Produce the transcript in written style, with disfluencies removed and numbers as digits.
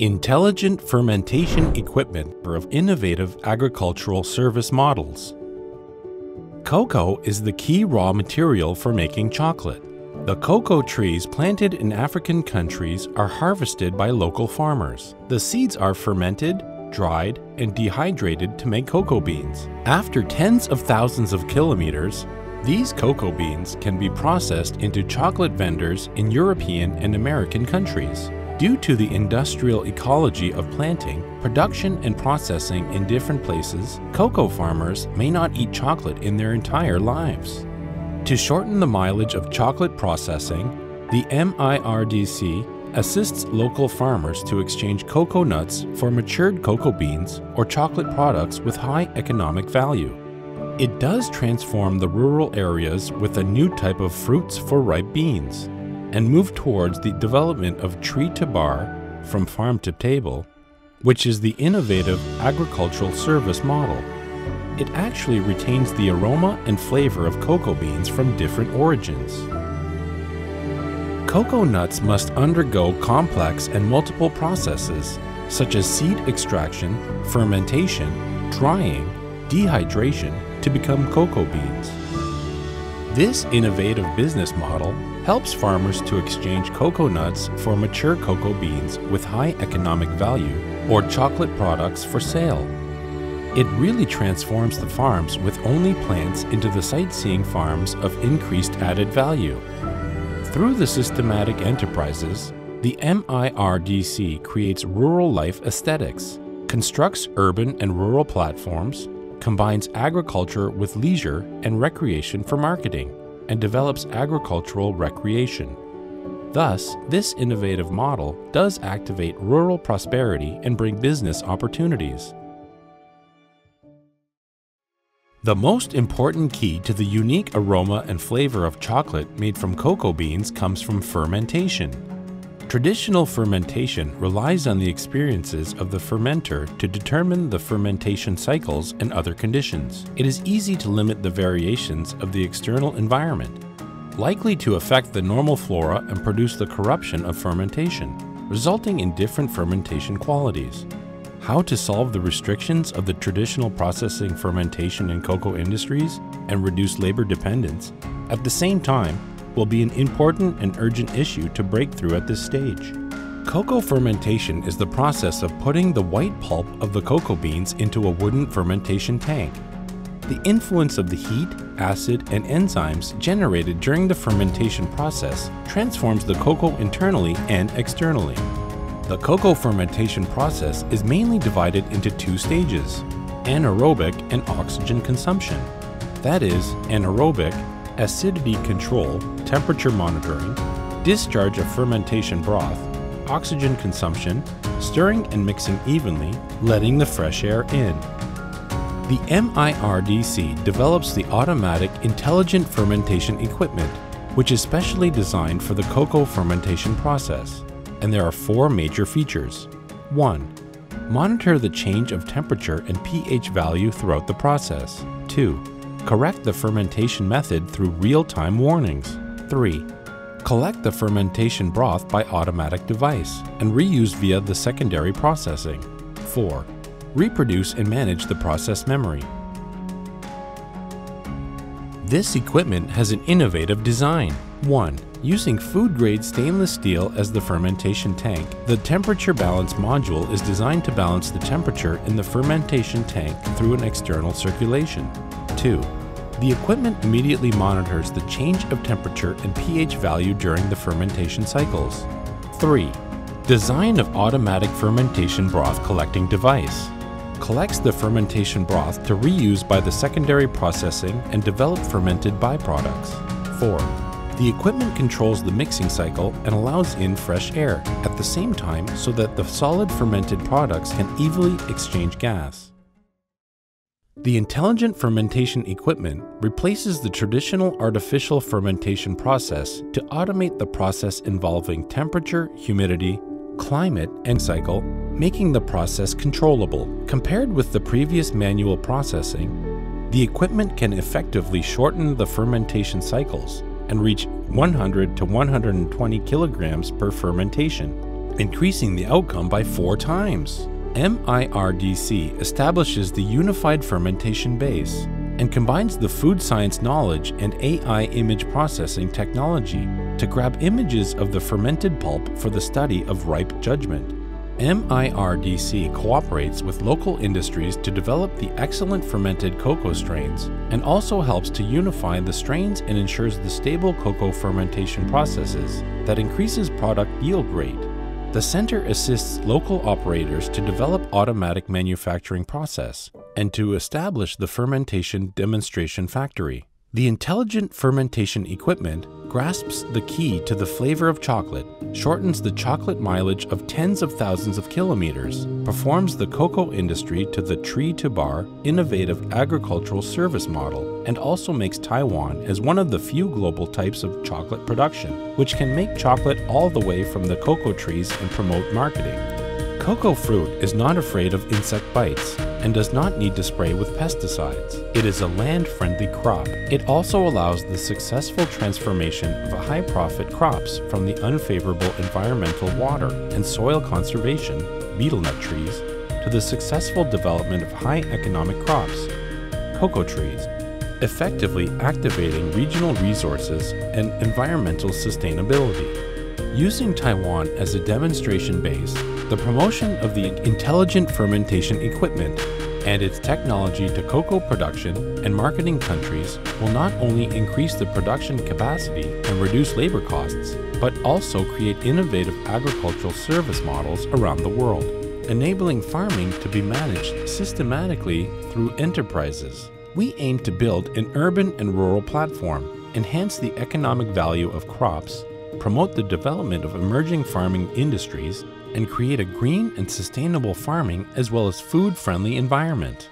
Intelligent fermentation equipment of innovative agricultural service models. Cocoa is the key raw material for making chocolate. The cocoa trees planted in African countries are harvested by local farmers. The seeds are fermented, dried, and dehydrated to make cocoa beans. After tens of thousands of kilometers, these cocoa beans can be processed into chocolate vendors in European and American countries. Due to the industrial ecology of planting, production, and processing in different places, cocoa farmers may not eat chocolate in their entire lives. To shorten the mileage of chocolate processing, the MIRDC assists local farmers to exchange cocoa nuts for matured cocoa beans or chocolate products with high economic value. It does transform the rural areas with a new type of fruits for ripe beans, and move towards the development of tree to bar, from farm to table, which is the innovative agricultural service model. It actually retains the aroma and flavor of cocoa beans from different origins. Cocoa nuts must undergo complex and multiple processes, such as seed extraction, fermentation, drying, dehydration, to become cocoa beans. This innovative business model helps farmers to exchange cocoa nuts for mature cocoa beans with high economic value or chocolate products for sale. It really transforms the farms with only plants into the sightseeing farms of increased added value. Through the systematic enterprises, the MIRDC creates rural life aesthetics, constructs urban and rural platforms, combines agriculture with leisure and recreation for marketing, and develops agricultural recreation. Thus, this innovative model does activate rural prosperity and bring business opportunities. The most important key to the unique aroma and flavor of chocolate made from cocoa beans comes from fermentation. Traditional fermentation relies on the experiences of the fermenter to determine the fermentation cycles and other conditions. It is easy to limit the variations of the external environment, likely to affect the normal flora and produce the corruption of fermentation, resulting in different fermentation qualities. How to solve the restrictions of the traditional processing fermentation in cocoa industries and reduce labor dependence at the same time will be an important and urgent issue to break through at this stage. Cocoa fermentation is the process of putting the white pulp of the cocoa beans into a wooden fermentation tank. The influence of the heat, acid, and enzymes generated during the fermentation process transforms the cocoa internally and externally. The cocoa fermentation process is mainly divided into two stages: anaerobic and oxygen consumption. That is, anaerobic, acidity control, temperature monitoring, discharge of fermentation broth, oxygen consumption, stirring and mixing evenly, letting the fresh air in. The MIRDC develops the automatic intelligent fermentation equipment, which is specially designed for the cocoa fermentation process. And there are four major features. 1. Monitor the change of temperature and pH value throughout the process. 2. Correct the fermentation method through real-time warnings. 3. Collect the fermentation broth by automatic device and reuse via the secondary processing. 4. Reproduce and manage the process memory. This equipment has an innovative design. 1. Using food-grade stainless steel as the fermentation tank, the temperature balance module is designed to balance the temperature in the fermentation tank through an external circulation. 2. The equipment immediately monitors the change of temperature and pH value during the fermentation cycles. 3. Design of automatic fermentation broth collecting device. Collects the fermentation broth to reuse by the secondary processing and develop fermented byproducts. 4. The equipment controls the mixing cycle and allows in fresh air at the same time so that the solid fermented products can evenly exchange gas. The intelligent fermentation equipment replaces the traditional artificial fermentation process to automate the process involving temperature, humidity, climate, and cycle, making the process controllable. Compared with the previous manual processing, the equipment can effectively shorten the fermentation cycles and reach 100 to 120 kilograms per fermentation, increasing the outcome by 4 times. MIRDC establishes the unified fermentation base and combines the food science knowledge and AI image processing technology to grab images of the fermented pulp for the study of ripe judgment. MIRDC cooperates with local industries to develop the excellent fermented cocoa strains and also helps to unify the strains and ensures the stable cocoa fermentation processes that increases product yield rate. The center assists local operators to develop automatic manufacturing process and to establish the fermentation demonstration factory. The intelligent fermentation equipment grasps the key to the flavor of chocolate, shortens the chocolate mileage of tens of thousands of kilometers, performs the cocoa industry to the tree-to-bar innovative agricultural service model, and also makes Taiwan as one of the few global types of chocolate production, which can make chocolate all the way from the cocoa trees and promote marketing. Cocoa fruit is not afraid of insect bites and does not need to spray with pesticides. It is a land-friendly crop. It also allows the successful transformation of high-profit crops from the unfavorable environmental water and soil conservation, betel nut trees, to the successful development of high economic crops, cocoa trees, effectively activating regional resources and environmental sustainability. Using Taiwan as a demonstration base, the promotion of the intelligent fermentation equipment and its technology to cocoa production and marketing countries will not only increase the production capacity and reduce labor costs, but also create innovative agricultural service models around the world, enabling farming to be managed systematically through enterprises. We aim to build an urban and rural platform, enhance the economic value of crops, promote the development of emerging farming industries, and create a green and sustainable farming as well as food-friendly environment.